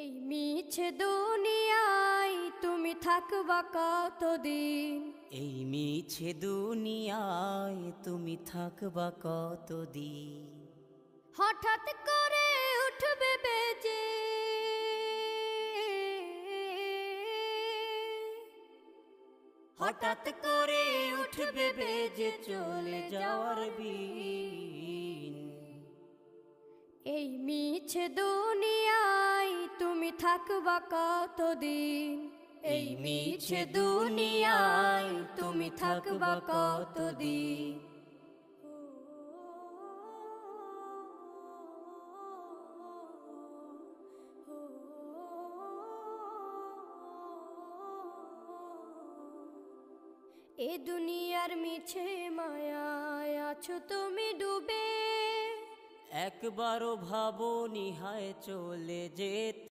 এই মিছে দুনিয়ায় তুমি থাকবা কতদিন? এই মিছে দুনিয়ায় তুমি থাকবা কতদিন? হঠাৎ করে উঠবে বেজে হঠাৎ করে উঠবে বেজে চলে যাওয়ার বিন। এই মিছে দুনিয়ায় তুমি থাকবা কতদিন? এই মিছে দুনিয়ায় তুমি থাকবা কতদিন? এ দুনিয়ার মিছে মায়ায় আছো তুমি ডুবে, একবারও ভাবো নিহায় চলে যেতে।